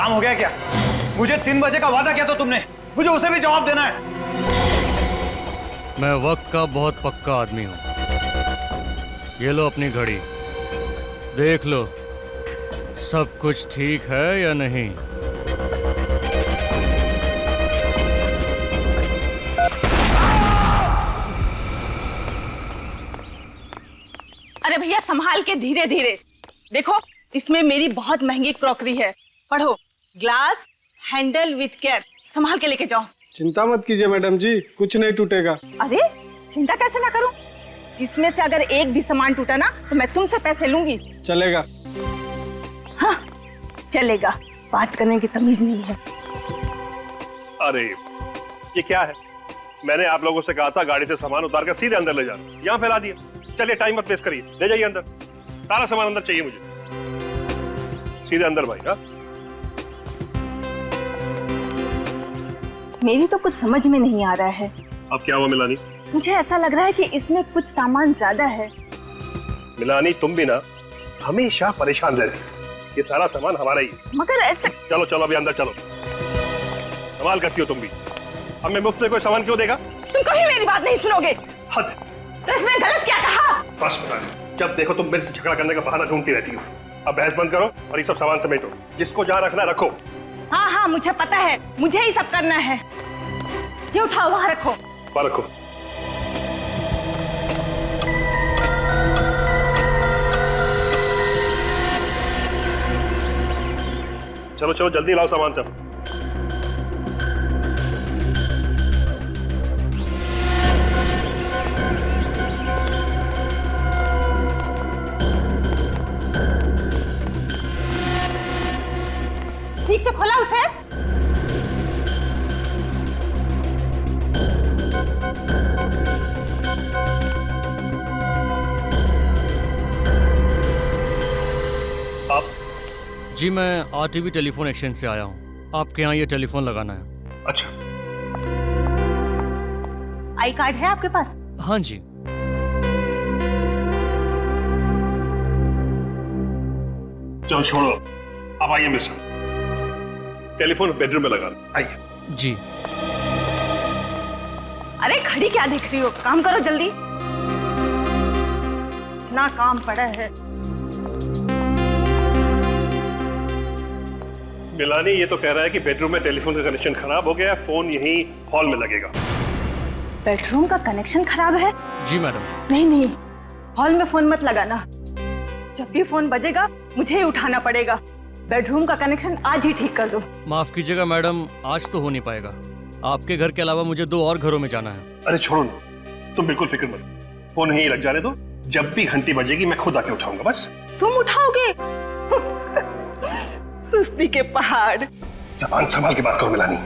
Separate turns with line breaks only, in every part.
काम हो गया क्या? मुझे 3 बजे का वादा किया था तुमने, मुझे उसे भी जवाब देना है।
मैं वक्त का बहुत पक्का आदमी हूँ। ये लो अपनी घड़ी, देख लो सब कुछ ठीक है या नहीं।
अरे भैया संभाल के, धीरे धीरे। देखो इसमें मेरी बहुत महंगी क्रॉकरी है, पढ़ो। ग्लास हैंडल विथ केयर, संभाल के लेके जाओ।
चिंता मत कीजिए मैडम जी, कुछ नहीं टूटेगा।
अरे चिंता कैसे ना करूं? इसमें से अगर एक भी सामान टूटा ना तो मैं तुमसे पैसे लूंगी।
चलेगा।
हाँ चलेगा, बात करने की तमीज नहीं है।
अरे ये क्या है? मैंने आप लोगों से कहा था गाड़ी से सामान उतार कर सीधे अंदर ले जाना, यहाँ फैला दिया। चलिए टाइम मत वेस्ट करिए, ले जाइए अंदर। सारा सामान अंदर चाहिए मुझे, सीधे अंदर भाई। हाँ
मेरी तो कुछ समझ में नहीं आ रहा है।
अब क्या हुआ मिलानी?
मुझे ऐसा लग रहा है कि इसमें कुछ सामान ज्यादा है।
मिलानी तुम भी ना हमेशा परेशान रहती हो। ये सारा सामान हमारा ही है।
मगर ऐसे
चलो चलो अभी अंदर चलो। कमाल करती हो तुम भी। अब मैं मुफ्त में कोई सामान क्यों देगा?
तुम कभी मेरी बात नहीं सुनोगे।
हद है।
तो इसमें गलत क्या कहा?
बस मिलानी, जब देखो तुम मेरे से झगड़ा करने का बहाना ढूंढती रहती हो। अब बहस बंद करो और ये सब सामान समेटो। जिसको जहाँ रखना रखो।
हाँ हाँ मुझे पता है, मुझे ही सब करना है। ये उठाओ, वहां रखो।
वहाँ रखो। चलो चलो जल्दी लाओ सामान सब।
ठीक से खोला उसे।
आप?
जी मैं आरटीवी टेलीफोन एक्सचेंज से आया हूँ, आपके यहाँ ये टेलीफोन लगाना है।
अच्छा
आई कार्ड है आपके पास?
हाँ जी।
चलो छोड़ो, आप आइए मेरे साथ। टेलीफोन बेडरूम में लगा लो, आइए।
जी
अरे घड़ी क्या देख रही हो, काम करो जल्दी। इतना काम पड़ा है।
मिलानी ये तो कह रहा है कि बेडरूम में टेलीफोन का कनेक्शन खराब हो गया, फोन यहीं हॉल में लगेगा।
बेडरूम का कनेक्शन खराब है?
जी मैडम।
नहीं नहीं, हॉल में फोन मत लगाना। जब भी फोन बजेगा मुझे ही उठाना पड़ेगा। बेडरूम का कनेक्शन आज ही ठीक कर दो।
माफ कीजिएगा मैडम, आज तो हो नहीं पाएगा। आपके घर के अलावा मुझे 2 और घरों में जाना है।
अरे छोड़ो ना, तुम बिल्कुल फिक्र मत, फोन यहीं लग जाने दो। जब भी घंटी बजेगी मैं खुद आके उठाऊंगा। बस
तुम उठाओगे? सुस्ती के पहाड़।
ज़बान संभाल के बात करो मिलानी,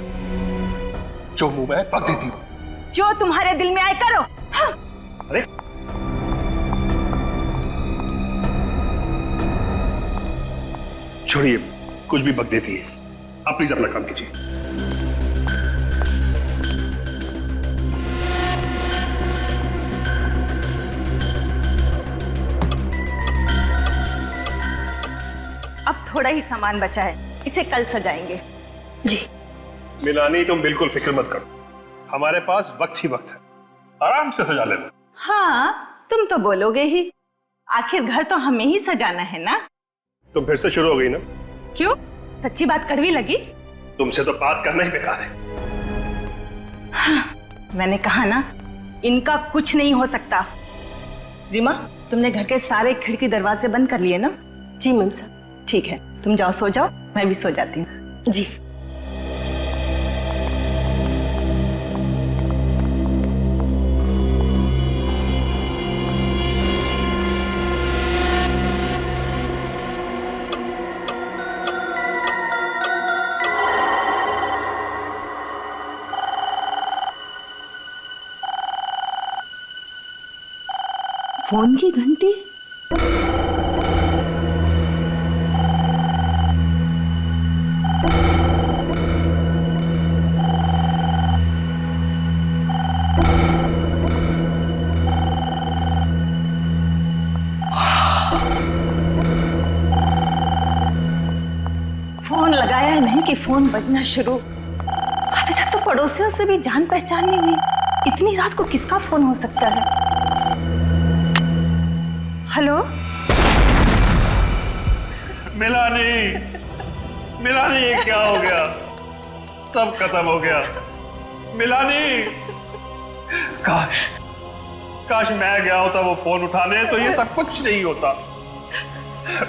जो मुंह में पक देती हो।
जो तुम्हारे दिल में आए करो। हाँ।
अरे छोड़िए, कुछ भी बक देती है। आप प्लीज अपना काम कीजिए।
अब थोड़ा ही सामान बचा है, इसे कल सजाएंगे। जी
मिलानी तुम बिल्कुल फिक्र मत करो, हमारे पास वक्त ही वक्त है, आराम से सजा लेना।
हाँ तुम तो बोलोगे ही, आखिर घर तो हमें ही सजाना है ना।
तुम फिर से शुरू हो गई ना?
क्यों, सच्ची बात कड़वी लगी?
तुमसे तो बात करना ही बेकार है।
हाँ, मैंने कहा ना, इनका कुछ नहीं हो सकता। रीमा, तुमने घर के सारे खिड़की दरवाजे बंद कर लिए ना?
जी मैम साहब।
ठीक है, तुम जाओ सो जाओ, मैं भी सो जाती हूँ।
जी
फोन की घंटी। फोन लगाया है नहीं कि फोन बजना शुरू। अभी तक तो पड़ोसियों से भी जान पहचान नहीं हुई। इतनी रात को किसका फोन हो सकता है? हेलो
मिलानी, मिलानी ये क्या हो गया? सब खत्म हो गया। मिलानी, काश काश मैं गया होता वो फोन उठाने तो ये सब कुछ नहीं होता।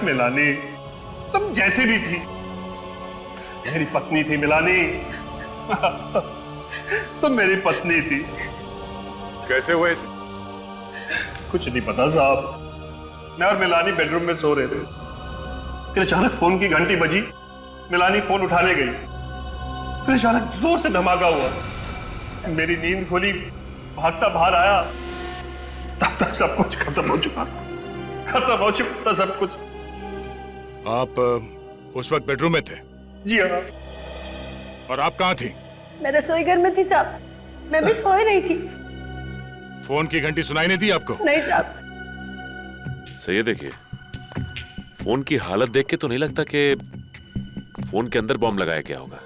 मिलानी, तुम जैसी भी थी मेरी पत्नी थी। मिलानी, तुम मेरी पत्नी थी।
कैसे हुए इसे?
कुछ नहीं पता साहब। मैं और मिलानी बेडरूम में सो रहे थे, फिर अचानक फोन की घंटी बजी। मिलानी फोन उठाने गई, फिर अचानक जोर से धमाका हुआ। मेरी नींद खुली, भागता बाहर आया, तब तक सब कुछ खत्म हो चुका था। खत्म हो चुका था सब कुछ।
आप उस वक्त बेडरूम में थे?
जी हाँ।
और आप कहाँ थी?
मैं रसोई घर में थी साहब, मैं भी सो ही रही थी।
फोन की घंटी सुनाई नहीं दी आपको?
नहीं साहब।
सही है, देखिए फोन की हालत देख के तो नहीं लगता कि फोन के अंदर बॉम्ब लगाया गया होगा।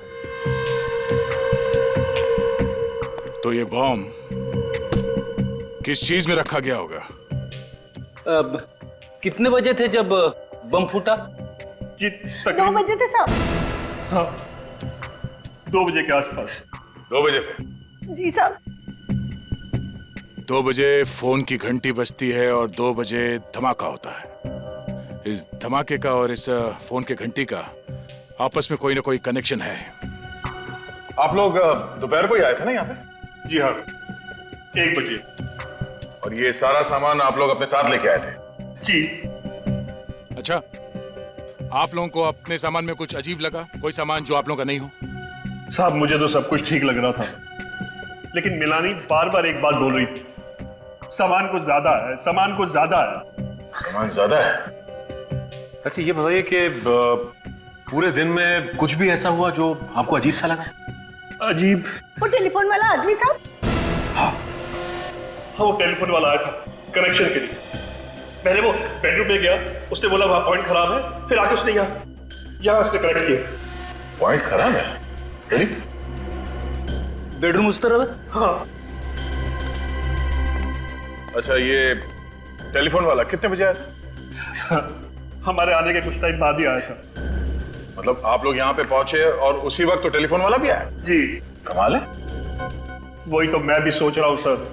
तो ये बॉम्ब किस चीज में रखा गया होगा?
अब कितने बजे थे जब बम फूटा?
जी
2 बजे थे साहब।
हाँ, 2 बजे के आसपास।
2 बजे थे?
जी साहब।
2 बजे फोन की घंटी बजती है और 2 बजे धमाका होता है। इस धमाके का और इस फोन के घंटी का आपस में कोई ना कोई कनेक्शन है।
आप लोग दोपहर को ही आए थे ना यहाँ पे?
जी हाँ, 1 बजे।
और ये सारा सामान आप लोग अपने साथ लेके आए थे?
जी।
अच्छा, आप लोगों को अपने सामान में कुछ अजीब लगा? कोई सामान जो आप लोगों का नहीं हो?
साहब मुझे तो सब कुछ ठीक लग रहा था, लेकिन मिलानी बार बार एक बात बोल रही थी, सामान कुछ ज्यादा है, सामान कुछ ज्यादा है।
सामान ज्यादा है?
अच्छा ये बताइए कि पूरे दिन में कुछ भी ऐसा हुआ जो आपको अजीब सा लगा?
अजीब?
वो टेलीफोन वाला आदमी साहब।
हाँ, वो टेलीफोन वाला आया था कनेक्शन के लिए। पहले वो बेडरूम में गया, उसने बोला वहां पॉइंट खराब है, फिर आके उसने यहाँ उसने कनेक्ट किया।
पॉइंट खराब है?
बेडरूम उस तरफ है?
हाँ।
अच्छा, ये टेलीफोन वाला कितने बजे आया था?
हमारे आने के कुछ टाइम बाद ही आया था।
मतलब आप लोग यहाँ पे पहुंचे और उसी वक्त तो टेलीफोन वाला भी आया?
जी।
कमाल है।
वही तो मैं भी सोच रहा हूँ सर।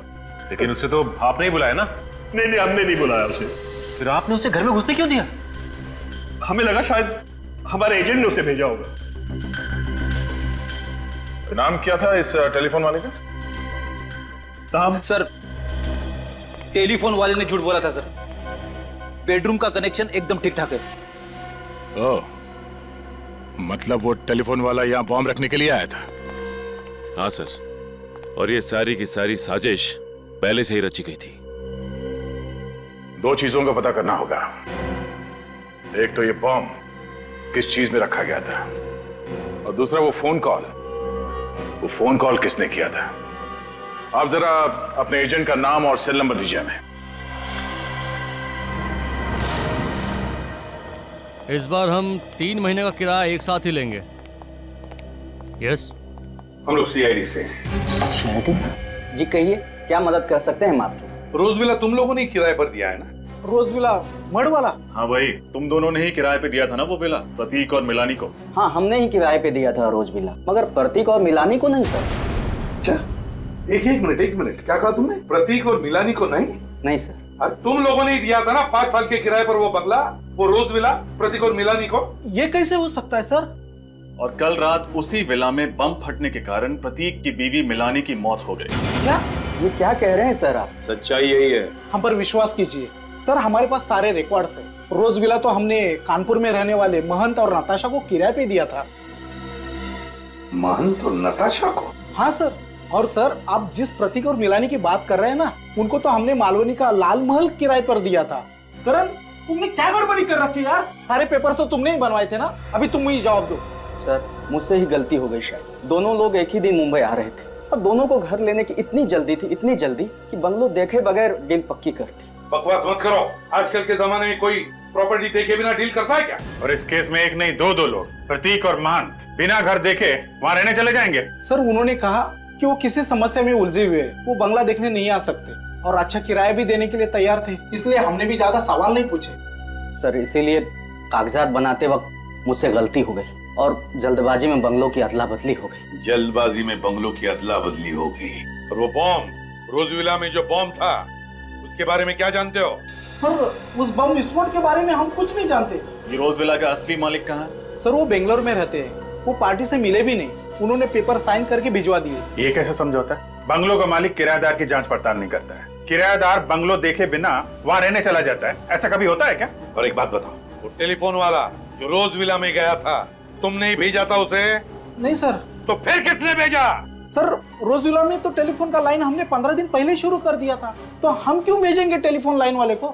लेकिन उसे तो आपने ही बुलाया ना?
नहीं नहीं, हमने नहीं बुलाया उसे।
फिर आपने उसे घर में घुसने क्यों दिया?
हमें लगा शायद हमारे एजेंट ने उसे भेजा होगा।
नाम क्या था इस टेलीफोन वाले का?
नाम?
सर, टेलीफोन वाले ने झूठ बोला था सर। बेडरूम का कनेक्शन एकदम ठीक ठाक है।
ओह, मतलब वो टेलीफोन वाला यहाँ बॉम्ब रखने के लिए आया था?
हाँ सर, और ये सारी की सारी साजिश पहले से ही रची गई थी।
2 चीजों का पता करना होगा। एक तो ये बॉम्ब किस चीज में रखा गया था, और दूसरा वो फोन कॉल किसने किया था। आप जरा अपने एजेंट का नाम और सेल नंबर दीजिए हमें।
इस बार हम 3 महीने का किराया एक साथ ही लेंगे। यस,
हम लोग सीआईडी से।
जी कहिए, क्या मदद कर सकते हैं हम आपकी?
रोजविला तुम लोगों ने किराए पर दिया है ना?
रोजविला मड़ वाला?
हाँ भाई, तुम दोनों ने ही किराए पे दिया था ना वो विला, प्रतीक और मिलानी को।
हाँ, हमने ही किराए पे दिया था रोज विला, मगर प्रतीक और मिलानी को नहीं सर।
अच्छा, एक मिनट, क्या कहा तुमने? प्रतीक और मिलानी को नहीं?
नहीं सर।
अरे तुम लोगों ने ही दिया था ना 5 साल के किराए पर वो बंगला, वो रोजविला, प्रतीक और मिलानी को।
ये कैसे हो सकता है सर?
और कल रात उसी विला में बम फटने के कारण प्रतीक की बीवी मिलानी की मौत हो गई।
क्या?
ये क्या कह रहे हैं सर आप?
सच्चाई यही है।
हम पर विश्वास कीजिए सर, हमारे पास सारे रिकॉर्ड्स हैं। रोजविला तो हमने कानपुर में रहने वाले महंत और नताशा को किराए पे दिया था।
महंत और नताशा को?
हाँ सर। और सर, आप जिस प्रतीक और मिलानी की बात कर रहे हैं ना, उनको तो हमने मालवनी का लाल महल किराए पर दिया था। करण, तुमने क्या गड़बड़ी कर रखी यार? सारे पेपर्स तो तुमने ही बनवाए थे ना। अभी तुम मुझे जवाब दो।
सर, मुझसे ही गलती हो गई शायद। दोनों लोग एक ही दिन मुंबई आ रहे थे और दोनों को घर लेने की इतनी जल्दी थी कि बंगलो देखे बगैर डील पक्की कर दी।
बकवास मत करो। आजकल के जमाने में कोई प्रॉपर्टी देखे बिना डील करता है क्या?
और इस केस में एक नहीं दो लोग, प्रतीक और महंत, बिना घर देखे वहां रहने चले जाएंगे।
सर उन्होंने कहा कि वो किसी समस्या में उलझे हुए हैं, वो बंगला देखने नहीं आ सकते और अच्छा किराया भी देने के लिए तैयार थे, इसलिए हमने भी ज्यादा सवाल नहीं पूछे।
सर इसीलिए कागजात बनाते वक्त मुझसे गलती हो गई और जल्दबाजी में बंगलों की अदला बदली हो गई।
जल्दबाजी में बंगलों की अदला बदली हो गई। और वो बॉम्ब, रोज विला में जो बॉम्ब था, उसके बारे में क्या जानते हो?
सर उस बम विस्फोट के बारे में हम कुछ नहीं जानते।
ये रोज विला का असली मालिक कहाँ है?
सर वो बेंगलोर में रहते हैं, वो पार्टी से मिले भी नहीं, उन्होंने पेपर साइन करके भिजवा दिए।
ये कैसे समझौता है? बंगलों का मालिक किराएदार की जांच पड़ताल नहीं करता है, किराएदार बंगलो देखे बिना वहां रहने चला जाता है, ऐसा कभी होता है क्या?
और एक बात बताओ, वो टेलीफोन वाला जो रोज विला में गया था, तुमने ही भेजा था उसे?
नहीं सर।
तो फिर किसने भेजा?
सर रोजविला में तो टेलीफोन का लाइन हमने 15 दिन पहले शुरू कर दिया था, तो हम क्यों भेजेंगे टेलीफोन लाइन वाले को?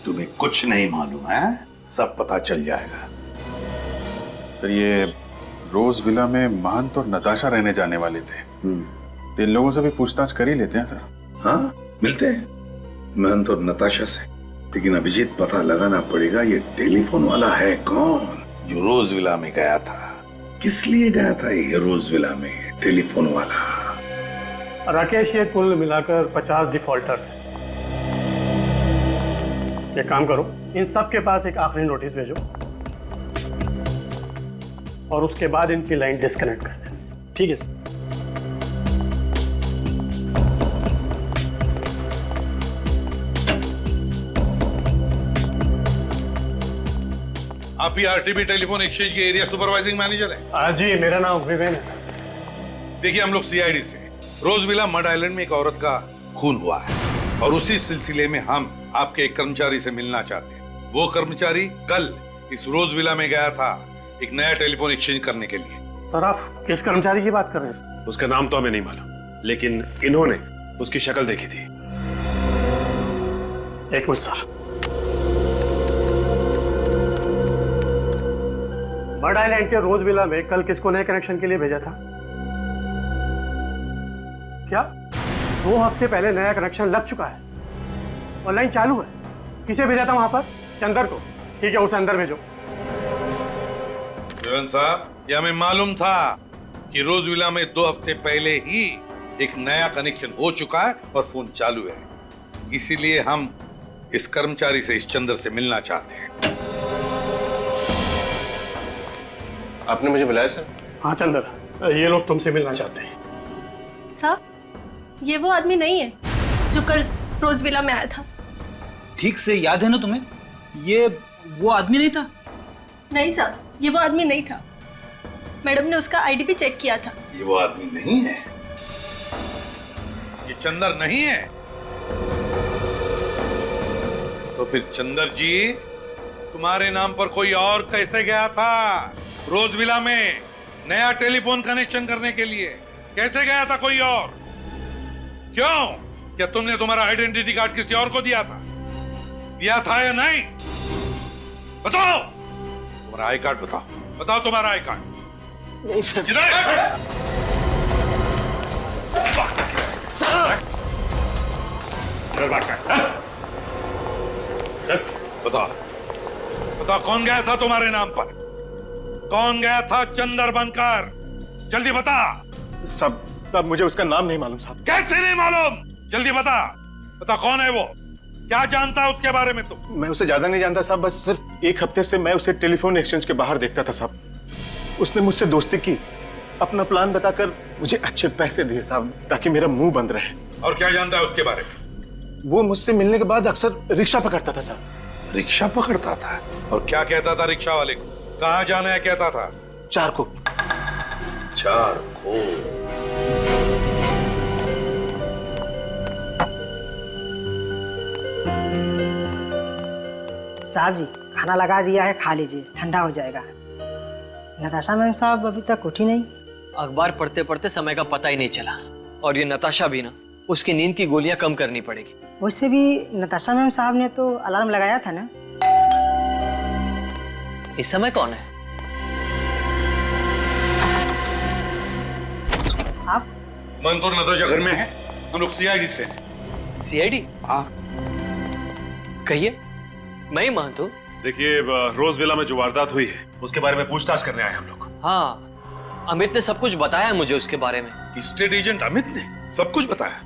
तुम्हें कुछ नहीं मालूम है, सब पता चल जाएगा।
सर ये रोज विला में महंत और नताशा रहने जाने वाले थे, तो इन लोगों से भी पूछताछ कर ही लेते हैं सर।
हाँ मिलते हैं महंत और नताशा से, लेकिन अभिजीत पता लगाना पड़ेगा ये टेलीफोन वाला है कौन जो रोज विला में गया था। किस लिए गया था ये रोज विला में टेलीफोन वाला?
राकेश, ये कुल मिलाकर 50 डिफॉल्टर्स हैं। एक काम करो, इन सब के पास एक आखिरी नोटिस भेजो और उसके बाद इनकी लाइन डिस्कनेक्ट कर देना।
ठीक है सर।
आप ही आरटीबी टेलीफोन एक्सचेंज के एरिया सुपरवाइजिंग मैनेजर हैं?
जी, मेरा नाम विवेन है सर।
देखिए हम लोग सीआईडी से रोज विला मड आइलैंड में एक औरत का खून हुआ है और उसी सिलसिले में हम आपके एक कर्मचारी से मिलना चाहते हैं। वो कर्मचारी कल इस रोज विला में गया था एक नया टेलीफोन एक्सचेंज करने के लिए।
सर आप किस कर्मचारी की बात कर रहे हैं?
उसका नाम तो हमें नहीं मालूम, लेकिन इन्होंने उसकी शक्ल देखी थी।
एक मिनट सर। मड आइलैंड के रोज विला में कल किसको नए कनेक्शन के लिए भेजा था? क्या 2 हफ्ते पहले नया कनेक्शन लग चुका है और लाइन चालू है? किसे भेजा था वहां पर? चंदर को। ठीक है, उसे अंदर भेजो।
विवेन साहब, ये हमें मालूम था कि रोज विला में 2 हफ्ते पहले ही एक नया कनेक्शन हो चुका है और फोन चालू है, इसीलिए हम इस कर्मचारी से, इस चंदर से मिलना चाहते हैं।
आपने मुझे बुलाया सर?
हाँ चंदर, ये लोग तुमसे मिलना चाहते हैं।
साहब, ये वो आदमी नहीं है जो कल रोज विला में आया था।
ठीक से याद है ना तुम्हें? ये वो आदमी नहीं था?
नहीं साहब, ये वो आदमी नहीं था। मैडम ने उसका आईडी भी चेक किया था।
ये वो आदमी नहीं है? ये चंदर नहीं है? तो फिर चंदर जी तुम्हारे नाम पर कोई और कैसे गया था रोज विला में नया टेलीफोन कनेक्शन करने के लिए? कैसे गया था कोई और? क्यों? क्या तुमने तुम्हारा आइडेंटिटी कार्ड किसी और को दिया था? दिया था या नहीं? बताओ, तुम्हारा आई कार्ड बताओ, बताओ तुम्हारा आई कार्ड।
नहीं सर।
बताओ, बताओ कौन गया था तुम्हारे नाम पर? कौन गया था चंदर बनकर? जल्दी बता।
सब मुझे उसका नाम नहीं मालूम साहब।
कैसे नहीं मालूम? जल्दी बता, बता कौन है वो? क्या जानता है उसके बारे में तुम?
मैं उसे ज्यादा नहीं जानता साहब, बस सिर्फ 1 हफ्ते से मैं उसे टेलीफोन एक्सचेंज के बाहर देखता था साहब। उसने मुझसे दोस्ती की, अपना प्लान बताकर मुझे अच्छे पैसे दिए साहब, ताकि मेरा मुंह बंद रहे।
और क्या जानता है उसके बारे में?
वो मुझसे मिलने के बाद अक्सर रिक्शा पकड़ता था साहब।
रिक्शा पकड़ता था? और क्या कहता था रिक्शा वाले को? कहाँ जाना है कहता था?
चारकोप।
साहब जी, खाना लगा दिया है, खा लीजिए, ठंडा हो जाएगा। नताशा मैम साहब अभी तक उठी नहीं।
अखबार पढ़ते पढ़ते समय का पता ही नहीं चला। और ये नताशा भी ना, उसकी नींद की गोलियां कम करनी पड़ेगी।
वैसे भी नताशा मैम साहब ने तो अलार्म लगाया था ना।
इस समय कौन है?
आप?
मन तो नताशा घर में है, हम लोग सीआईडी से हैं।
सीआईडी?
हाँ।
कहिए, मैं ही महंत हूँ।
देखिए, रोज विला में जो वारदात हुई है उसके बारे में पूछताछ करने आए हम लोग।
हाँ, अमित ने सब कुछ बताया मुझे उसके बारे में।
स्टेट एजेंट अमित ने सब कुछ बताया?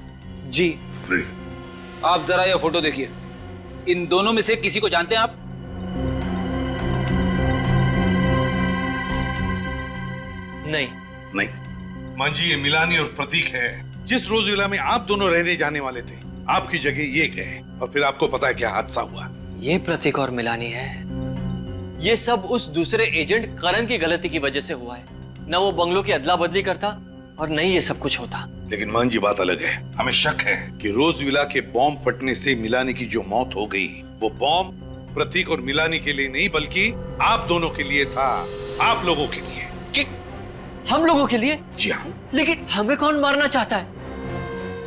जी।
फ्रेडी,
आप जरा ये फोटो देखिए। इन दोनों में से किसी को जानते हैं आप?
नहीं।
नहीं। मांझी, ये मिलानी और प्रतीक है। जिस रोज विला में आप दोनों रहने जाने वाले थे, आपकी जगह ये गए और फिर आपको पता है क्या हादसा हुआ।
ये प्रतीक और मिलानी है। ये सब उस दूसरे एजेंट करण की गलती की वजह से हुआ है। न वो बंगलों की अदला बदली करता और नहीं ये सब कुछ होता।
लेकिन मांझी, बात अलग है। हमें शक है कि रोज विला के बॉम्ब फटने से मिलानी की जो मौत हो गई, वो बॉम्ब प्रतीक और मिलानी के लिए नहीं बल्कि आप दोनों के लिए था। आप लोगों के लिए।
कि हम लोगों के लिए?
जी हाँ।
लेकिन हमें कौन मारना चाहता है?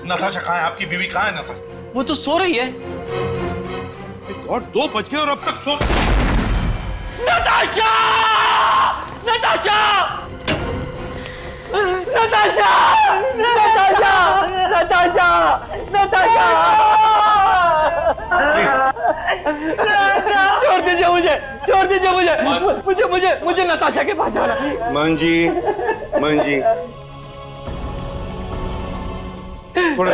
नताशा कहाँ है? आपकी बीवी कहाँ है? नताशा
वो तो सो रही है।
गॉड, 2 बज गए और अब तक सो।
नताशा! नताशा! नताशा! नताशा! नताशा! नताशा! छोड़ दीजिए मुझे, छोड़ दीजिए मुझे नताशा के पास जाना है।
मांझी, मांझी, थोड़ा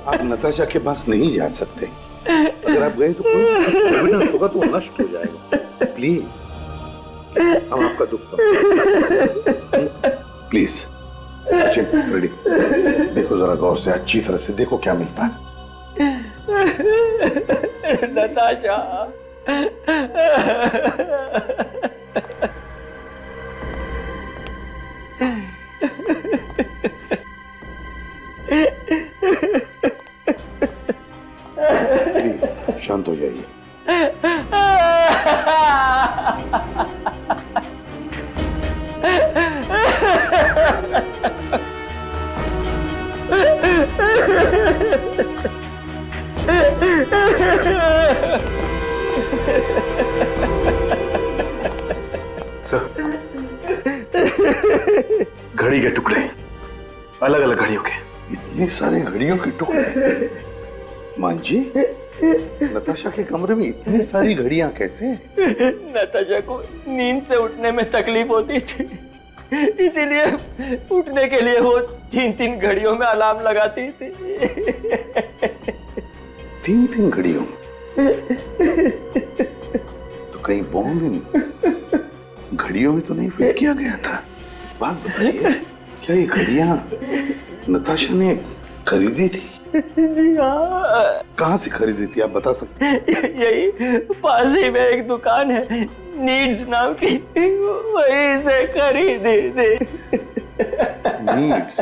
आप नताशा के पास नहीं जा सकते। अगर आप गए तो एविडेंस होगा तो नष्ट हो जाएगा। प्लीज, हम आपका दुख समझें। प्लीज सचिन, फ्रेडी, देखो जरा गौर से, अच्छी तरह से देखो क्या मिलता है।
नताशा।
प्लीज शांत हो जाइए।
सर, घड़ी के टुकड़े, अलग अलग घड़ियों के।
इतने सारे घड़ियों के टुकड़े? मांझी, नताशा के कमरे में इतनी सारी घड़ियां कैसे?
नताशा को नींद से उठने में तकलीफ होती थी, इसीलिए उठने के लिए वो 3-3 घड़ियों में अलार्म लगाती थी।
3-3 घड़ियों? तो कहीं बॉम्ब इन घड़ियों में तो नहीं फिट किया गया था? बात बताइए, क्या ये घड़ियां नताशा ने खरीदी थी?
जी हाँ।
कहाँ से खरीदी थी, आप बता सकते हैं?
यही पास ही में एक दुकान है, नीड्स नाम की, वहीं से खरीदी थी।
नीड्स?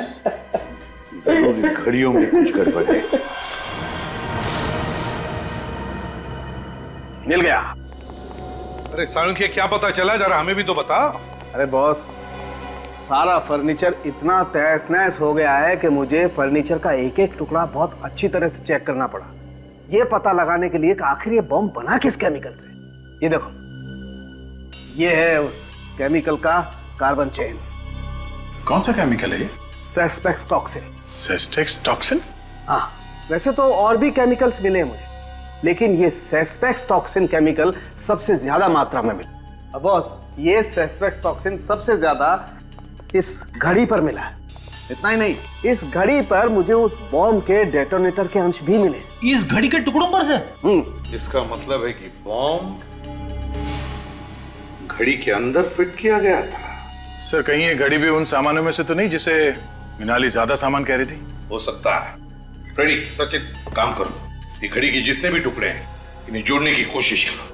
जरूर इन घड़ियों में कुछ गड़बड़ है।
मिल गया।
अरे साळुंखे, क्या पता चला? जरा हमें भी तो बता।
अरे बॉस, सारा फर्नीचर इतना तहस नहस हो गया है कि मुझे फर्नीचर का एक एक टुकड़ा बहुत अच्छी तरह से चेक करना पड़ा, ये पता लगाने के लिए कि आखिर ये बॉम्ब बना किस केमिकल से। ये देखो, ये है उस केमिकल का कार्बन चेन।
कौन सा केमिकल है ये?
सेस्पेक्स टॉक्सिन।
सेस्पेक्स टॉक्सिन?
हाँ, वैसे तो और भी केमिकल्स मिले मुझे, लेकिन ये सेस्पेक्स टॉक्सिन केमिकल सबसे ज्यादा मात्रा में मिला। अब बॉस, ये सेस्पेक्स टॉक्सिन सबसे ज्यादा इस घड़ी पर मिला है। इतना ही नहीं, इस घड़ी पर मुझे उस बॉम्ब के डेटोनेटर के अंश भी मिले।
इस घड़ी के टुकड़ों पर से?
इसका मतलब है कि बॉम्ब घड़ी के अंदर फिट किया गया था।
सर, कहीं ये घड़ी भी उन सामानों में से तो नहीं जिसे मिनाली ज्यादा सामान कह रही थी?
हो सकता है। फ्रेडी, सचिन, काम करो, ये घड़ी के जितने भी टुकड़े हैं इन्हें जोड़ने की कोशिश करो।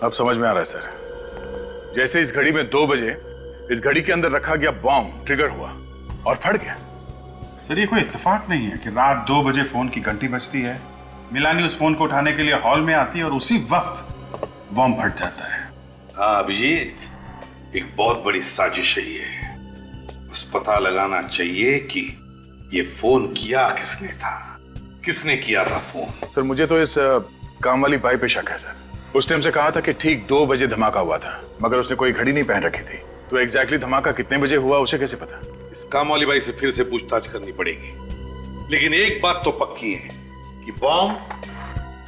अब समझ में आ रहा है सर। जैसे इस घड़ी में 2 बजे इस घड़ी के अंदर रखा गया बॉम्ब ट्रिगर हुआ और फट गया।
सर, ये कोई इत्तेफाक नहीं है कि रात 2 बजे फोन की घंटी बजती है, मिलानी उस फोन को उठाने के लिए हॉल में आती है और उसी वक्त बॉम्ब फट जाता है।
हाँ अभिजीत, एक बहुत बड़ी साजिश है ये। बस पता लगाना चाहिए कि ये फोन किया किसने था, किसने किया था फोन।
सर, मुझे तो इस काम वाली बाई पे शक है सर। उस टाइम से कहा था कि ठीक 2 बजे धमाका हुआ था, मगर उसने कोई घड़ी नहीं पहन रखी थी, तो एग्जैक्टली धमाका कितने बजे हुआ उसे कैसे पता?
इस काम वाली बाई से फिर से पूछताछ करनी पड़ेगी। लेकिन एक बात तो पक्की है कि बॉम्ब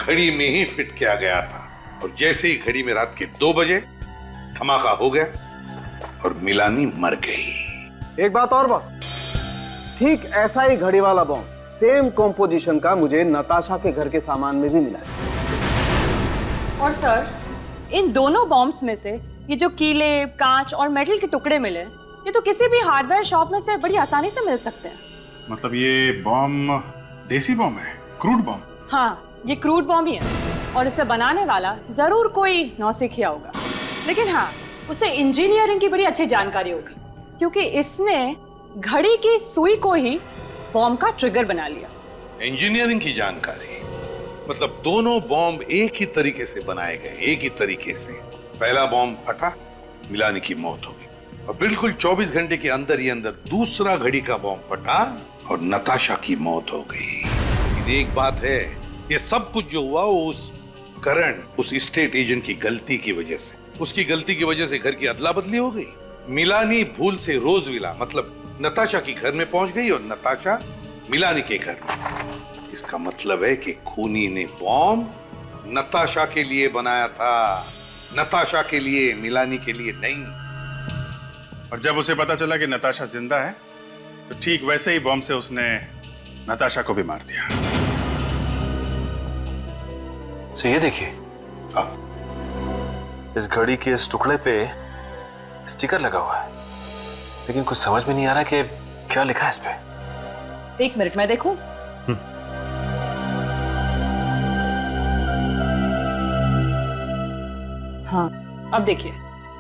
घड़ी में ही फिट किया गया था और जैसे ही घड़ी में रात के 2 बजे धमाका हो गया और मिलानी मर गई।
एक बात और बॉस, ठीक ऐसा ही घड़ी वाला बॉम्ब सेम कॉम्पोजिशन का मुझे नताशा के घर के सामान में भी मिला है।
और सर, इन दोनों बॉम्ब्स में से ये जो कीले, कांच और मेटल के टुकड़े मिले, ये तो किसी भी हार्डवेयर शॉप में से बड़ी आसानी से मिल सकते हैं।
मतलब ये बॉम्ब देसी बॉम्ब है, क्रूड बॉम्ब?
हाँ, ये क्रूड बॉम्ब ही है और इसे बनाने वाला जरूर कोई नौसिखिया होगा, लेकिन हाँ, उसे इंजीनियरिंग की बड़ी अच्छी जानकारी होगी, क्योंकि इसने घड़ी की सुई को ही बॉम्ब का ट्रिगर बना लिया।
इंजीनियरिंग की जानकारी मतलब दोनों बॉम्ब एक ही तरीके से बनाए गए, एक ही तरीके से। पहला बॉम्ब फटा, मिलानी की मौत हो गई और बिल्कुल 24 घंटे के अंदर ही अंदर दूसरा घड़ी का बॉम्ब फटा और नताशा की मौत हो गई। लेकिन एक बात है, ये सब कुछ जो हुआ वो उस करण, उस स्टेट एजेंट की गलती की वजह से, उसकी गलती की वजह से घर की अदला बदली हो गई। मिलानी भूल से रोजविला मतलब नताशा के घर में पहुंच गई और नताशा मिलानी के घर में। इसका मतलब है कि खूनी ने बॉम्ब नताशा के लिए बनाया था, नताशा के लिए, मिलानी के लिए नहीं।
और जब उसे पता चला कि नताशा जिंदा है तो ठीक वैसे ही बॉम्ब से उसने नताशा को भी मार दिया।
तो ये देखिए, इस घड़ी के इस टुकड़े पे स्टिकर लगा हुआ है, लेकिन कुछ समझ में नहीं आ रहा कि क्या लिखा है इस पे।
1 मिनट में देखूं। हाँ, अब देखिए,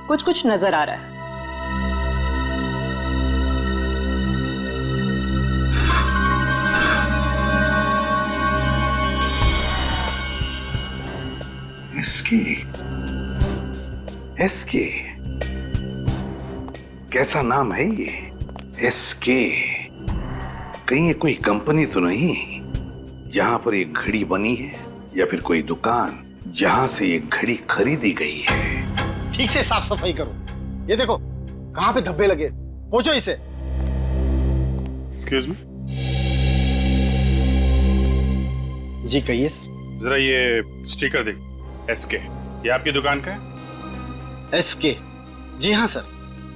कुछ कुछ नजर आ रहा है।
एसके, कैसा नाम है ये? एसके, कहीं ये कोई कंपनी तो नहीं जहां पर एक घड़ी बनी है, या फिर कोई दुकान जहां से ये घड़ी खरीदी गई है?
ठीक से साफ सफाई करो। ये देखो कहां पे धब्बे लगे, पोंछो इसे।
एक्सक्यूज मी
जी, कहिए सर।
जरा ये स्टिकर देख, एसके, ये आपकी दुकान का है?
एसके, जी हाँ सर।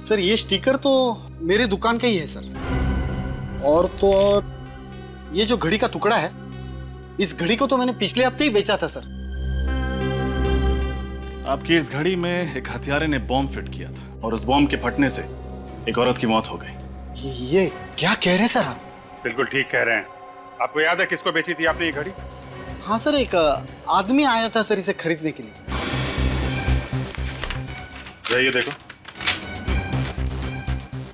सर ये स्टिकर तो मेरे दुकान का ही है सर। और तो और ये जो घड़ी का टुकड़ा है, इस घड़ी को तो मैंने पिछले हफ्ते ही बेचा था सर।
आपकी इस घड़ी में एक हथियारे ने बॉम्ब फिट किया था और उस बॉम्ब के फटने से एक औरत की मौत हो गई।
ये क्या कह रहे हैं सर आप?
बिल्कुल ठीक कह रहे हैं। आपको याद है किसको बेची थी आपने ये घड़ी?
हाँ सर, एक आदमी आया था सर इसे खरीदने के लिए।
ये देखो,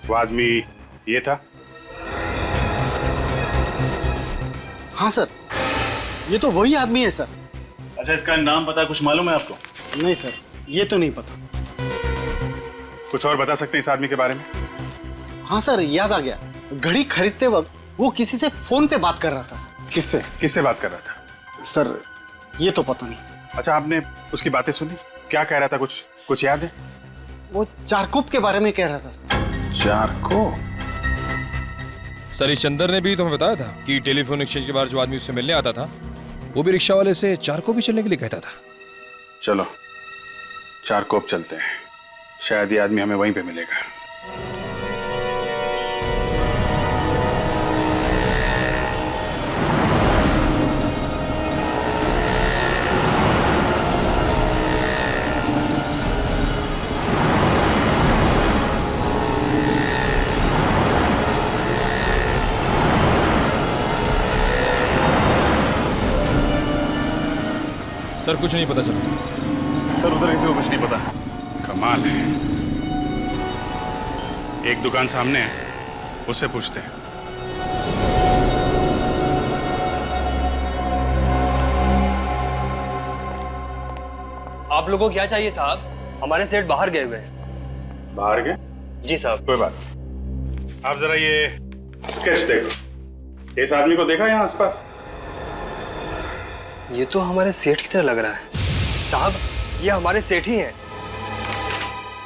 वो आदमी ये था।
हाँ सर, ये तो वही आदमी है सर।
अच्छा, इसका नाम पता कुछ मालूम है आपको?
नहीं सर, ये तो नहीं पता।
कुछ और बता सकते हैं इस आदमी के बारे में?
हाँ सर, याद आ गया। घड़ी खरीदते वक्त वो किसी से फोन पे बात कर रहा था सर।
किससे किससे बात कर रहा था
सर? ये तो पता नहीं।
अच्छा, आपने उसकी बातें सुनी? क्या कह रहा था, कुछ याद है?
वो चारकोप के बारे में कह रहा था।
चारकोप?
सर, इस चंदर ने भी तुम्हें बताया था कि टेलीफोन एक्सचेंज के बाहर जो आदमी उससे मिलने आता था, वो भी रिक्शा वाले से चारकोप भी चलने के लिए कहता था।
चलो चारकोप चलते हैं, शायद ये आदमी हमें वहीं पे मिलेगा।
सर कुछ नहीं पता चला।
सर उधर किसी को कुछ नहीं पता। कमाल है। एक दुकान सामने है, उससे पूछते हैं।
आप लोगों को क्या चाहिए साहब? हमारे सेठ बाहर गए हुए हैं।
बाहर गए?
जी साहब।
कोई बात नहीं। आप जरा ये स्केच देखो। इस आदमी को देखा यहाँ आसपास?
ये तो हमारे सेठ की तरह लग रहा है साहब। ये हमारे सेठ ही हैं।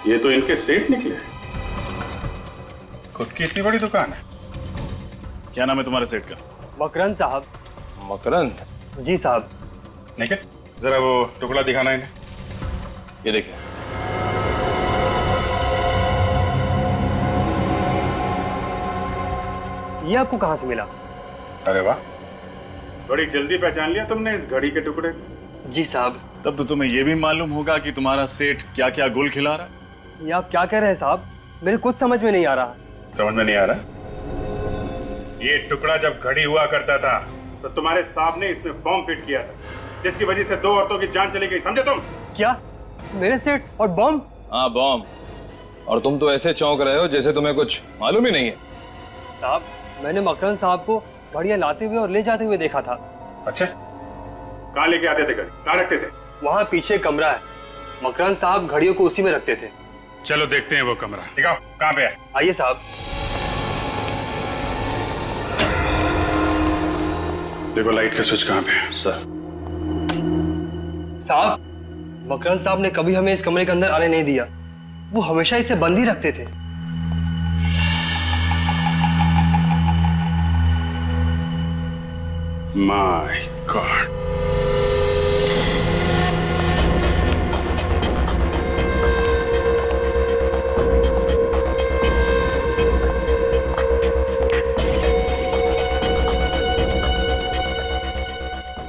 ये तो इनके सेठ निकले। खुद की इतनी बड़ी दुकान है। क्या नाम है तुम्हारे सेठ का?
मकरंद साहब।
मकरंद?
जी साहब।
निखिल, जरा वो टुकड़ा दिखाना इन्हें। ये देखिए।
ये आपको कहाँ से मिला?
अरे वाह, बड़ी जल्दी पहचान लिया तुमने इस घड़ी के टुकड़े को।
जी साहब।
तब तो तुम्हें यह भी मालूम होगा कि तुम्हारा सेठ क्या क्या गुल खिला रहा है।
ये आप क्या कह रहे हैं साहब? मेरे कुछ समझ में नहीं आ रहा।
समझ में नहीं आ रहा? ये टुकड़ा जब घड़ी हुआ करता था तो तुम्हारे साहब ने इसमें बॉम्ब फिट किया था, जिसकी वजह से 2 औरतों की जान चली गई, समझे तुम?
क्या? मेरे सेठ और बॉम्ब?
हाँ, बॉम्ब। और तुम तो ऐसे चौंक रहे हो जैसे तुम्हें कुछ मालूम ही नहीं है।
साहब, मैंने मकरन साहब को घड़ियां लाते हुए और ले जाते हुए देखा था।
अच्छा, कहाँ लेके आते थे घड़ी? कहाँ रखते थे?
वहाँ पीछे कमरा है, मकरन साहब घड़ियों को उसी में रखते थे।
चलो देखते हैं वो कमरा। दिखाओ कहाँ पे है।
आइए साहब।
देखो लाइट का स्विच कहाँ पे है। सर
साहब, मकरन साहब ने कभी हमें इस कमरे के अंदर आने नहीं दिया। वो हमेशा इसे बंद ही रखते थे।
My God.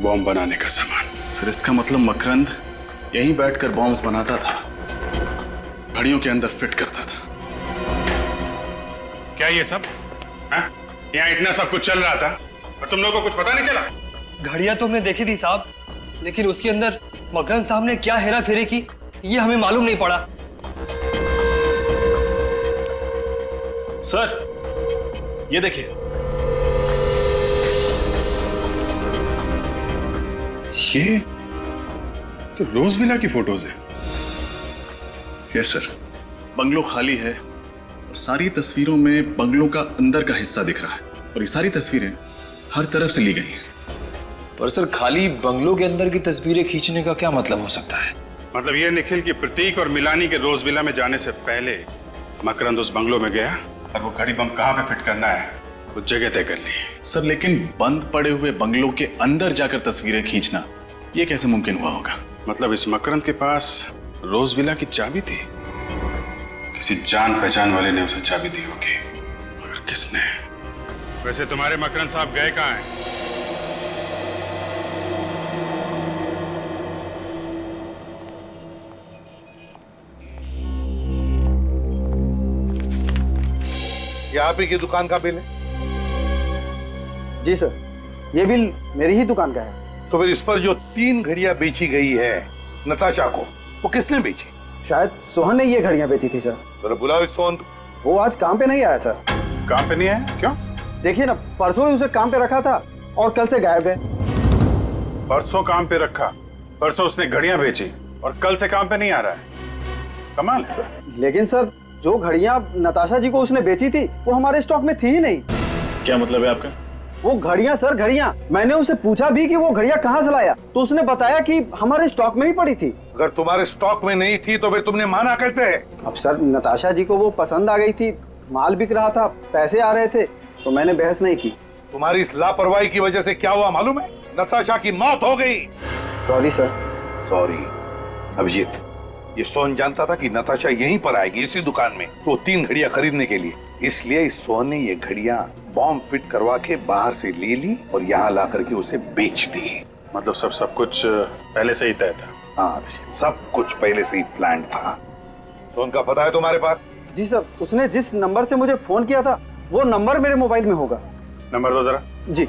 बॉम्ब बनाने का सामान। सर इसका मतलब मकरंद यहीं बैठकर बॉम्ब्स बनाता था, घड़ियों के अंदर फिट करता था। क्या ये सब? यहाँ इतना सब कुछ चल रहा था और तुम लोगों को कुछ पता नहीं चला?
घड़ियां तो हमने देखी थी साहब, लेकिन उसके अंदर मकरन साहब ने क्या हेरा फेरी की ये हमें मालूम नहीं पड़ा।
सर ये देखिए, ये तो रोज विला की फोटोज है। यस सर, बंगलो खाली है और सारी तस्वीरों में बंगलो का अंदर का हिस्सा दिख रहा है और ये सारी तस्वीरें हर तरफ से ली गई हैं।
पर सर, खाली बंगलों के अंदर की तस्वीरें खींचने का क्या मतलब हो सकता है?
मतलब ये निखिल की प्रतीक और मिलानी के रोज विला में जाने से पहले मकरंद उस बंगलो में गया और वो घड़ी बम कहाँ पे फिट करना है वो जगह तय कर ली। सर लेकिन बंद पड़े हुए बंगलों के अंदर जाकर तस्वीरें खींचना ये कैसे मुमकिन हुआ होगा? मतलब इस मकरंद के पास रोज विला की चाबी थी, किसी जान पहचान वाले ने उसे चाबी दी होगी, मगर किसने? वैसे तुम्हारे मकरंद साहब गए कहाँ हैं?
ये आप ही की दुकान का बिल है?
जी सर, ये बिल मेरी ही दुकान का है।
तो फिर इस पर जो 3 घड़ियां बेची गई है नताशा को, वो किसने बेची?
शायद सोहन ने ये घड़ियां बेची थी सर।
तो बुलाओ इस सोहन को।
वो आज काम पे नहीं आया सर।
काम पे नहीं आया? क्यों?
देखिए ना, परसों ही उसे काम पे रखा था और कल से गायब है।
परसों काम पे रखा, परसों उसने घड़ियां बेची और कल से काम पे नहीं आ रहा है। कमाल है सर।
लेकिन सर, जो घड़ियां नताशा जी को उसने बेची थी वो हमारे स्टॉक में थी ही नहीं।
क्या मतलब है आपका?
वो घड़ियां सर, घड़ियां। मैंने उसे पूछा भी कि वो घड़ियां कहाँ से लाया, तो उसने बताया कि हमारे स्टॉक में ही पड़ी थी।
अगर तुम्हारे स्टॉक में नहीं थी तो फिर तुमने माना कैसे?
अब सर, नताशा जी को वो पसंद आ गई थी, माल बिक रहा था, पैसे आ रहे थे, तो मैंने बहस नहीं की।
तुम्हारी इस लापरवाही की वजह से क्या हुआ मालूम है? नताशा की मौत हो गई।
Sorry sir.
सॉरी अभिजीत, ये सोहन जानता था कि नताशा यहीं पर आएगी इसी दुकान में, तो 3 घड़ियां खरीदने के लिए, इसलिए इस सोहन ने ये घड़ियां बॉम्ब फिट करवा के बाहर से ले ली और यहाँ ला करके उसे बेच दी।
मतलब सब कुछ पहले से ही तय था?
हाँ, सब कुछ पहले से ही प्लान था। सोहन का पता है तुम्हारे पास?
जी सर, उसने जिस नंबर से मुझे फोन किया था वो नंबर मेरे मोबाइल में होगा।
नंबर दो जरा।
जी,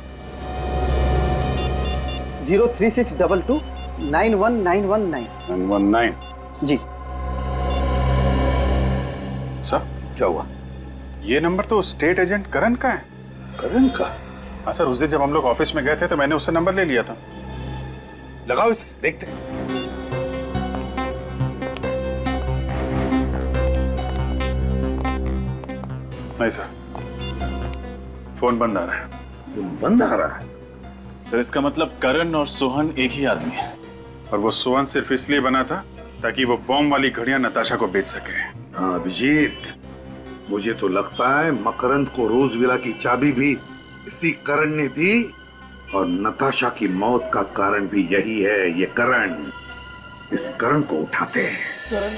03622 91919।
919?
जी
सब
क्या हुआ?
ये नंबर तो स्टेट एजेंट करण का है।
करण का?
हाँ सर, उस दिन जब हम लोग ऑफिस में गए थे तो मैंने उससे नंबर ले लिया था।
लगाओ इसे, देखते हैं।
नहीं सर, फोन बंद आ रहा है।
फोन बंद आ रहा है?
सर इसका मतलब करण और सोहन एक ही आदमी है, और वो सोहन सिर्फ इसलिए बना था ताकि वो बॉम्ब वाली घड़ियां नताशा को बेच सके।
हाँ अभिजीत, मुझे तो लगता है मकरंद को रोज विला की चाबी भी इसी करण ने दी और नताशा की मौत का कारण भी यही है, ये करण। इस करण को उठाते हैं।
करण?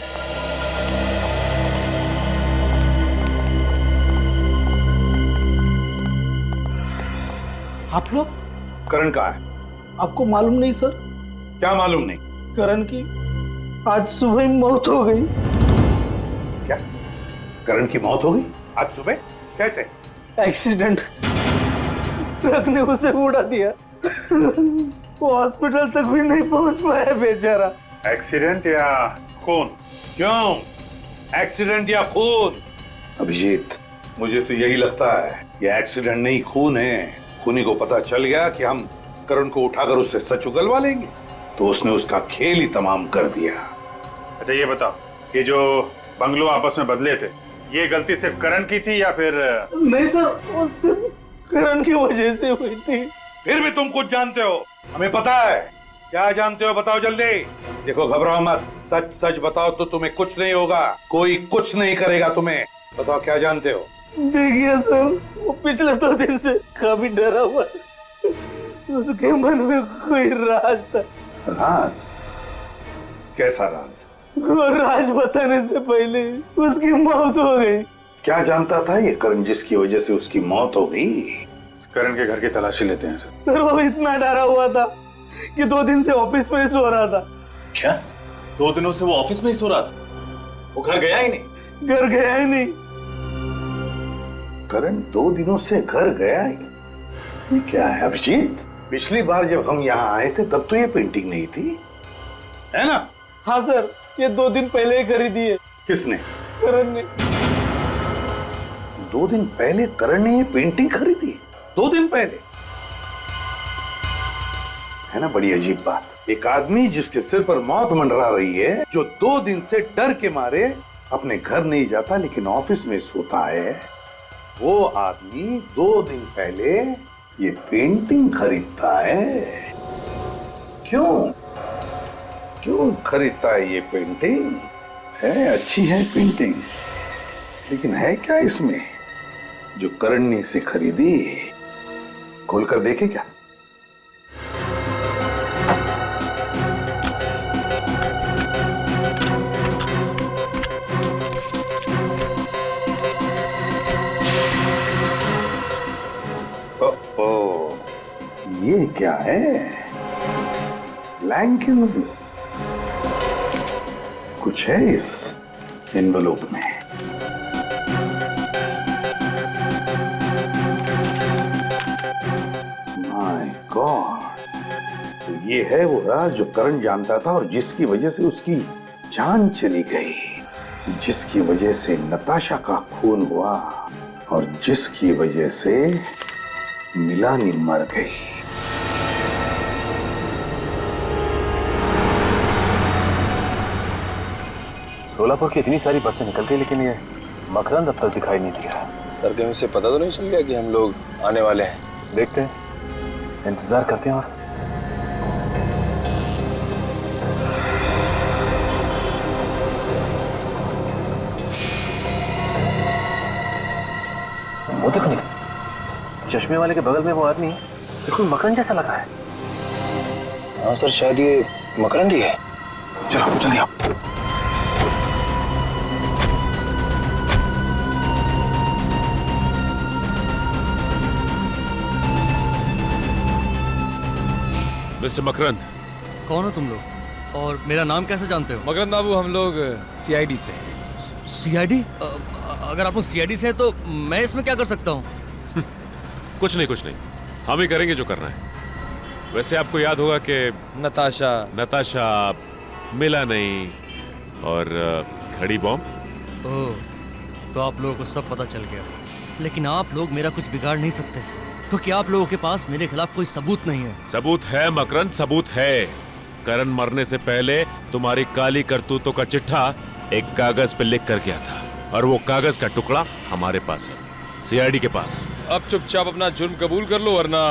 आप लोग?
करण कहाँ है?
आपको मालूम नहीं सर?
क्या मालूम नहीं?
करण की आज सुबह मौत हो गई।
क्या? करण की मौत हो गई आज सुबह? कैसे?
एक्सीडेंट, ट्रक ने उसे उड़ा दिया। वो हॉस्पिटल तक भी नहीं पहुंच पाया बेचारा।
एक्सीडेंट या खून? क्यों एक्सीडेंट या खून? अभिजीत, मुझे तो यही लगता है ये एक्सीडेंट नहीं खून है। खूनी को पता चल गया कि हम करण को उठाकर उससे सच उगलवा लेंगे, तो उसने उसका खेल ही तमाम कर दिया।
अच्छा ये बताओ, ये जो बंगलो आपस में बदले थे, ये गलती सिर्फ करण की थी या फिर?
नहीं सर, वो सिर्फ करण की वजह से हुई थी।
फिर भी तुम कुछ जानते हो, हमें पता है। क्या जानते हो बताओ जल्दी। देखो घबराओ मत, सच सच बताओ तो तुम्हें कुछ नहीं होगा, कोई कुछ नहीं करेगा तुम्हें। बताओ क्या जानते हो।
देखिए सर, वो पिछले 2 दिन से काफी डरा हुआ है। उसके मन में कोई राज था।
राज? कैसा राज?
वो राज बताने से पहले उसकी मौत हो गई।
क्या जानता था ये करण जिसकी वजह से उसकी मौत हो गई?
करण के घर की तलाशी लेते हैं सर।
सर वो इतना डरा हुआ था कि 2 दिन से ऑफिस में ही सो रहा था।
क्या? 2 दिनों से वो ऑफिस में ही सो रहा था? वो घर गया ही नहीं?
घर गया ही नहीं।
करण 2 दिनों से घर गया ही? ये क्या है अभिजीत? पिछली बार जब हम यहाँ आए थे तब तो ये पेंटिंग नहीं थी, है ना?
हाँ सर, ये 2 दिन पहले ही खरीदी है।
किसने?
करण ने।
2 दिन पहले करण ने ये पेंटिंग खरीदी? 2 दिन पहले? है ना बड़ी अजीब बात। एक आदमी जिसके सिर पर मौत मंडरा रही है, जो 2 दिन से डर के मारे अपने घर नहीं जाता लेकिन ऑफिस में सोता है, वो आदमी 2 दिन पहले ये पेंटिंग खरीदता है। क्यों खरीदता है ये पेंटिंग? है अच्छी है पेंटिंग, लेकिन है क्या इसमें जो करण ने इसे खरीदी? खोलकर देखे क्या? ये क्या है? Blank envelope. कुछ है इस एनवलप में। माय गॉड, तो ये है वो राज जो करण जानता था और जिसकी वजह से उसकी जान चली गई, जिसकी वजह से नताशा का खून हुआ और जिसकी वजह से मिलानी मर गई।
सोलापुर की इतनी सारी बसें निकल गई, लेकिन ये मकरंद अब तक दिखाई नहीं दिया।
सर कहीं उसे पता तो नहीं चल गया कि हम लोग आने वाले हैं?
देखते हैं, इंतजार करते हैं। और वो देखो निकल, चश्मे वाले के बगल में वो आदमी है, बिल्कुल मकरंद जैसा लगा है।
हाँ सर, शायद ये मकरंद ही है।
चलो जल्दी आओ। मिस्टर मकरंद।
कौन हो तुम लोग और मेरा नाम कैसे जानते हो?
मकरंद बाबू, हम लोग सीआईडी से।
सीआईडी? अगर आप लोग सीआईडी से हैं तो मैं इसमें क्या कर सकता हूँ?
कुछ नहीं, हम ही करेंगे जो करना है। वैसे आपको याद होगा कि नताशा मिला नहीं और घड़ी बॉम्ब।
ओह, तो आप लोगों को सब पता चल गया। लेकिन आप लोग मेरा कुछ बिगाड़ नहीं सकते, क्योंकि आप लोगों के पास मेरे खिलाफ कोई सबूत नहीं है।
सबूत है मकरंद, सबूत है। करण मरने से पहले तुम्हारी काली करतूतों का चिट्ठा एक कागज पे लिख कर गया था, और वो कागज का टुकड़ा हमारे पास है, सीआईडी के पास।
अब चुपचाप अपना जुर्म कबूल कर लो, वरना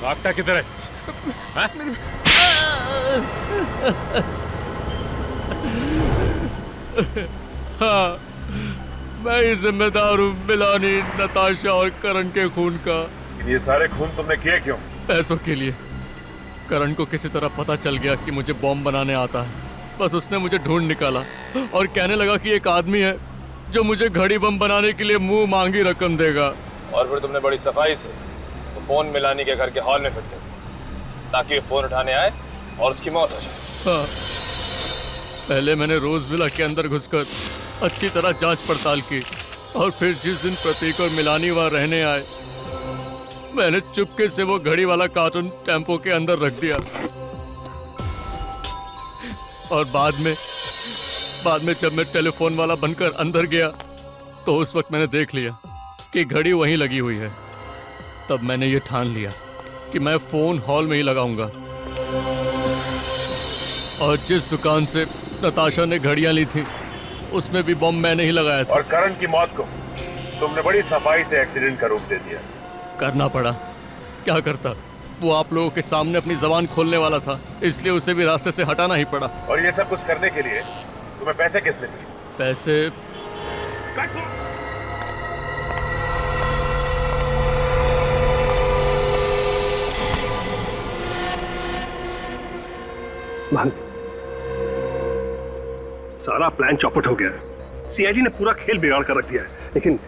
भागता किधर है?
हाँ, मैं ही जिम्मेदार हूँ मिलानी, नताशा और करण के खून का।
ये सारे खून तुमने किए क्यों?
पैसों के लिए। करण को किसी तरह पता चल गया कि मुझे बॉम्ब बनाने आता है। बस उसने मुझे ढूंढ निकाला और कहने लगा कि एक आदमी है जो मुझे घड़ी बम बनाने के लिए मुंह मांगी रकम देगा।
और फिर तुमने बड़ी सफाई से तो फोन मिलानी के घर के हॉल में फिट कर दिया ताकि फोन उठाने आए और उसकी मौत हो जाए।
हाँ। पहले मैंने रोज विला के अंदर घुसकर अच्छी तरह जांच पड़ताल की और फिर जिस दिन प्रतीक और मिलानी वहां रहने आए, मैंने चुपके से वो घड़ी वाला कार्टून टेम्पो के अंदर रख दिया। और बाद में जब मैं टेलीफोन वाला बनकर अंदर गया तो उस वक्त मैंने देख लिया कि घड़ी वहीं लगी हुई है। तब मैंने ये ठान लिया कि मैं फोन हॉल में ही लगाऊंगा। और जिस दुकान से नताशा ने घड़ियां ली थी उसमें भी बम मैंने ही लगाया था।
और करण की मौत को तुमने बड़ी सफाई से एक्सीडेंट का रूप दे दिया।
करना पड़ा, क्या करता। वो आप लोगों के सामने अपनी जबान खोलने वाला था, इसलिए उसे भी रास्ते से हटाना ही पड़ा।
और ये सब कुछ करने के लिए तुम्हें पैसे किसने दिए?
पैसे
सारा प्लान चौपट हो गया है। सीआईडी ने पूरा खेल बिगाड़ कर रख दिया है, लेकिन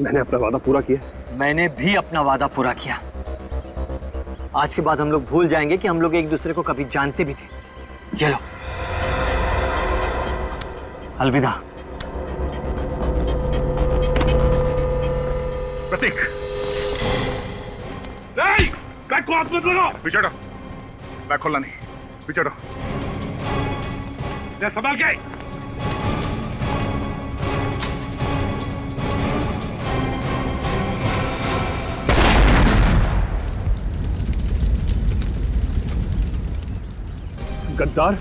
मैंने अपना वादा पूरा किया।
मैंने भी अपना वादा पूरा किया। आज के बाद हम लोग भूल जाएंगे कि हम लोग एक दूसरे को कभी जानते भी थे। चलो, अलविदा।
प्रतीक, नहीं, बैग को हाथ मत लगाओ।
पीछे हटो। बैग खोलना नहीं, पीछे हटो।
संभाल के। गद्दार,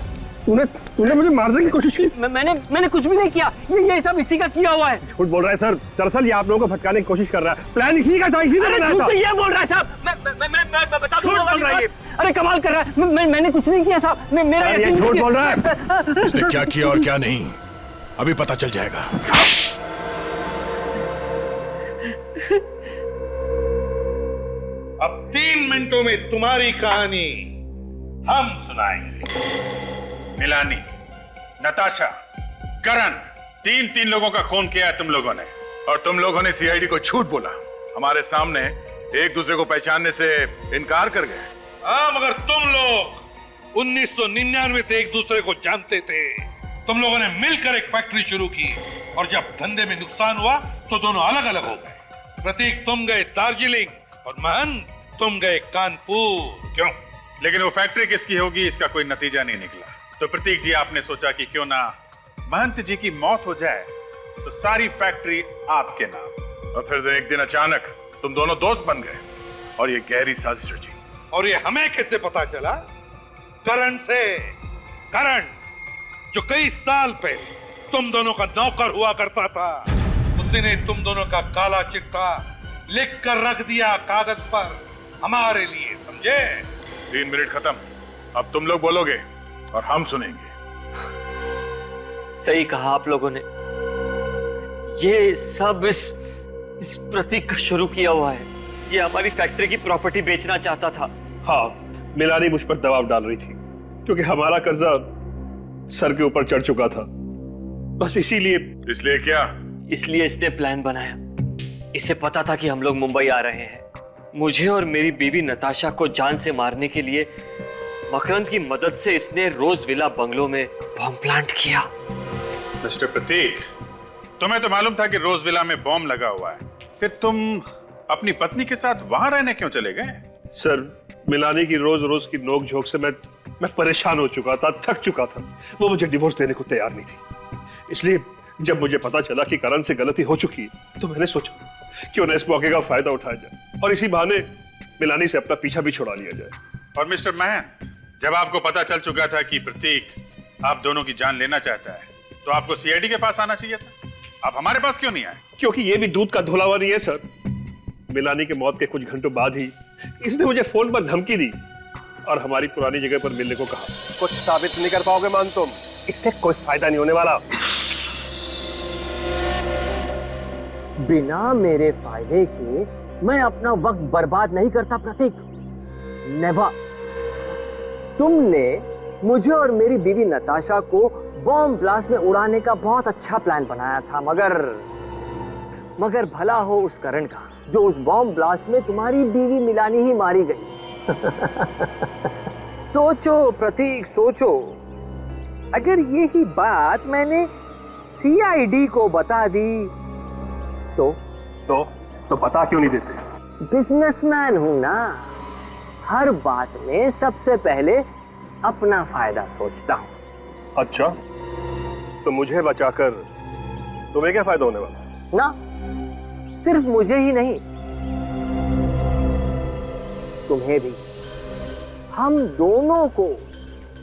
तूने मुझे मारने की कोशिश की।
मैंने कुछ भी नहीं किया। ये सब इसी का किया हुआ है।
झूठ बोल रहा है सर। दरअसल ये आप लोगों को भटकाने की कोशिश कर रहा है। प्लान इसी का था, इसी ने बनाया था।
ये बोल रहा है साहब। मैं बता दूं।
झूठ बोल रहा है।
अरे कमाल कर रहा है। मैंने कुछ नहीं किया साहब। मेरा
ये झूठ बोल रहा है।
इसने क्या किया और क्या नहीं अभी पता चल जाएगा।
अब 3 मिनटों में तुम्हारी कहानी हम सुनाएंगे।
मिलानी, नताशा, करण, तीन लोगों का खून किया है तुम लोगों ने। और तुम लोगों ने सीआईडी को झूठ बोला। हमारे सामने एक दूसरे को पहचानने से इनकार कर गए।
हाँ, मगर तुम लोग 1999 से एक दूसरे को जानते थे। तुम लोगों ने मिलकर एक फैक्ट्री शुरू की और जब धंधे में नुकसान हुआ तो दोनों अलग अलग हो गए। प्रतीक तुम गए दार्जिलिंग और महंत तुम गए कानपुर।
क्यों? लेकिन वो फैक्ट्री किसकी होगी इसका कोई नतीजा नहीं निकला। तो प्रतीक जी, आपने सोचा कि क्यों ना महंत जी की मौत हो जाए तो सारी फैक्ट्री आपके नाम। और फिर एक दिन अचानक तुम दोनों दोस्त बन गए और ये गहरी साजिश रची।
और ये हमें कैसे पता चला? करण से। करण जो कई साल पहले तुम दोनों का नौकर हुआ करता था, उसी ने तुम दोनों का काला चिट्ठा लिख कर रख दिया कागज पर हमारे लिए, समझे?
3 मिनट खत्म। अब तुम लोग बोलोगे और हम सुनेंगे।
सही कहा आप लोगों ने। ये सब इस प्रतीक का शुरू किया हुआ है। ये हमारी फैक्ट्री की प्रॉपर्टी बेचना चाहता था।
हाँ, मिलानी मुझ पर दबाव डाल रही थी क्योंकि हमारा कर्जा सर के ऊपर चढ़ चुका था। बस इसीलिए।
इसलिए क्या?
इसलिए इसने प्लान बनाया। इसे पता था कि हम लोग मुंबई आ रहे हैं। मुझे और मेरी बीवी नताशा को जान से मारने के लिए मकरंद की मदद से इसने रोज विला बंगलो में बॉम्ब प्लांट किया।
मिस्टर प्रतीक, तुम्हें तो मालूम था कि रोज विला में बॉम्ब लगा हुआ है, फिर तुम अपनी पत्नी के साथ वहां रहने क्यों चले गए?
सर, मिलानी की रोज रोज की नोक झोंक से मैं परेशान हो चुका था, थक चुका था। वो मुझे डिवोर्स देने को तैयार नहीं थी। इसलिए जब मुझे पता चला कि करण से गलती हो चुकी है तो मैंने सोचा क्यों ना इस मौके का फायदा उठाया जाए और इसी बहाने मिलानी से अपना पीछा भी छुड़ा लिया जाए।
और मिस्टर महंत, जब आपको पता चल चुका था कि प्रतीक आप दोनों की जान लेना चाहता है तो आपको सीआईडी के पास आना चाहिए था। आप हमारे पास क्यों नहीं आए?
क्योंकि ये भी दूध का धुलावा नहीं है सर। मिलानी के मौत के कुछ घंटों बाद ही इसने मुझे फोन पर धमकी दी और हमारी पुरानी जगह पर मिलने को कहा।
कुछ साबित नहीं कर पाओगे मान तुम?
इससे कोई फायदा नहीं होने वाला।
बिना मेरे फायदे के मैं अपना वक्त बर्बाद नहीं करता प्रतीक, नेवर। तुमने मुझे और मेरी बीवी नताशा को बॉम्ब ब्लास्ट में उड़ाने का बहुत अच्छा प्लान बनाया था, मगर भला हो उस करण का जो उस बॉम्ब ब्लास्ट में तुम्हारी बीवी मिलानी ही मारी गई। सोचो प्रतीक, सोचो, अगर यही बात मैंने सीआईडी को बता दी
तो बता क्यों नहीं देते?
बिजनेसमैन हूं ना, हर बात में सबसे पहले अपना फायदा सोचता हूं।
अच्छा, तो मुझे बचाकर तुम्हें क्या फायदा होने वाला?
ना सिर्फ मुझे ही नहीं, तुम्हें भी। हम दोनों को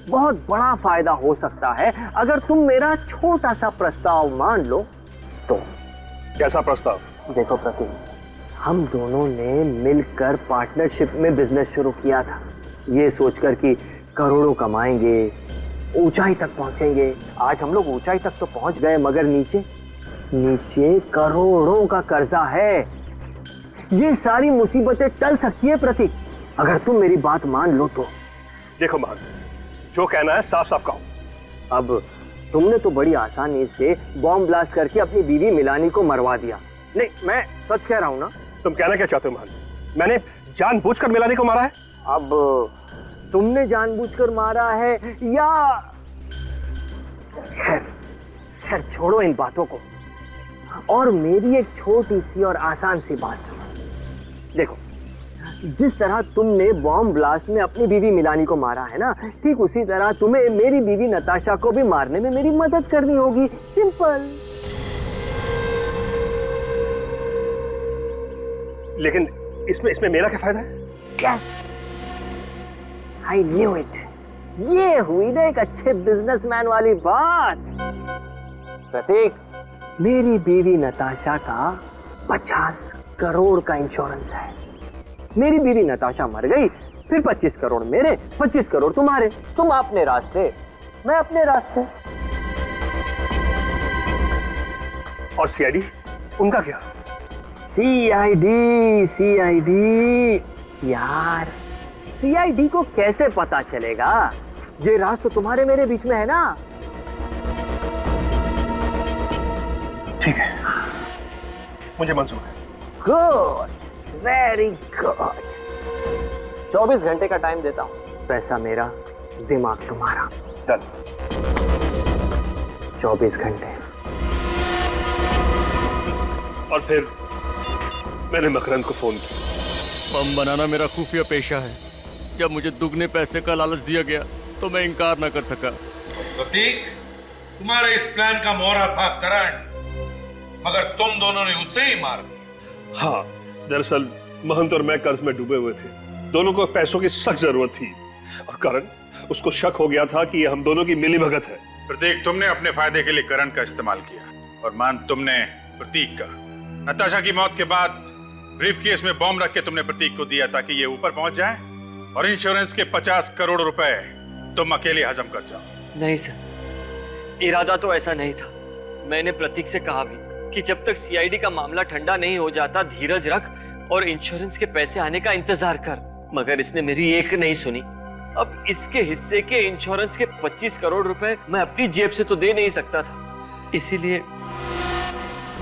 बहुत बड़ा फायदा हो सकता है अगर तुम मेरा छोटा सा प्रस्ताव मान लो तो।
कैसा प्रस्ताव?
देखो प्रतीक, हम दोनों ने मिलकर पार्टनरशिप में बिजनेस शुरू किया था, ये सोचकर कि करोड़ों कमाएंगे, ऊंचाई तक पहुंचेंगे। आज हम लोग ऊंचाई तक तो पहुंच गए, मगर नीचे करोड़ों का कर्जा है। ये सारी मुसीबतें टल सकती है प्रतीक, अगर तुम मेरी बात मान लो तो।
देखो मान, जो कहना है साफ साफ कहो।
अब तुमने तो बड़ी आसानी से बॉम्ब ब्लास्ट करके अपनी बीवी मिलानी को मरवा दिया। नहीं, मैं सच कह रहा हूं ना।
तुम कहना क्या चाहते हो मान? मैंने जानबूझकर मिलानी को मारा है?
अब तुमने जानबूझकर मारा है या खैर छोड़ो इन बातों को, और मेरी एक छोटी सी और आसान सी बात सुनो। देखो, जिस तरह तुमने बॉम्ब ब्लास्ट में अपनी बीवी मिलानी को मारा है ना, ठीक उसी तरह तुम्हें मेरी बीवी नताशा को भी मारने में मेरी मदद करनी होगी। सिंपल।
लेकिन इसमें मेरा क्या फायदा है?
Yes, I knew it. ये हुई ना एक अच्छे बिजनेसमैन वाली बात। प्रतीक, मेरी बीवी नताशा का 50 करोड़ का इंश्योरेंस है। मेरी बीवी नताशा मर गई, फिर 25 करोड़ मेरे, 25 करोड़ तुम्हारे। तुम अपने रास्ते, मैं अपने रास्ते।
और सीआईडी, उनका क्या?
सीआईडी यार, सीआईडी को कैसे पता चलेगा? ये राज तो तुम्हारे मेरे बीच में है ना।
ठीक है, मुझे मंजूर है।
Good, very good. 24 घंटे का टाइम देता हूं। पैसा मेरा, दिमाग तुम्हारा।
डन।
24 घंटे।
और फिर मैंने मकरंद को फोन किया।
बम बनाना मेरा खुफिया पेशा है। जब मुझे दुगने पैसे का लालच दिया गया तो मैं इनकार न कर सका।
प्रतीक, तुम्हारे इस प्लान का मोहरा था करण, मगर तुम दोनों ने उसे ही मार दिया।
हाँ, दरअसल महंत और मैं कर्ज में डूबे हुए थे। दोनों को पैसों की सख्त जरूरत थी और करण, उसको शक हो गया था कि ये हम दोनों की मिलीभगत है।
प्रतीक, तुमने अपने फायदे के लिए करण का इस्तेमाल किया और मान तुमने प्रतीक का। नताशा की मौत के बाद ब्रीफकेस में बॉम्ब रख के तुमने प्रतीक को दिया ताकि ये ऊपर पहुंच जाए और इंश्योरेंस के 50 करोड़ रुपए तुम अकेले हजम कर जाओ।
नहीं सर, इरादा तो ऐसा नहीं था। मैंने प्रतीक से कहा भी कि जब तक सीआईडी का मामला ठंडा नहीं हो जाता धीरज रख और इंश्योरेंस के पैसे आने का इंतजार कर, मगर इसने मेरी एक नहीं सुनी। अब इसके हिस्से के इंश्योरेंस के 25 करोड़ रुपए मैं अपनी जेब से तो दे नहीं सकता था, इसीलिए।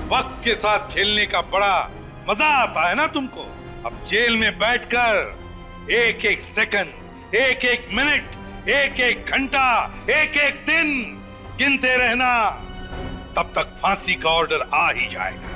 वक्त के साथ खेलने का बड़ा मजा आता है ना तुमको। अब जेल में बैठकर एक एक सेकंड, एक एक मिनट, एक एक घंटा, एक एक दिन गिनते रहना, तब तक फांसी का ऑर्डर आ ही जाएगा।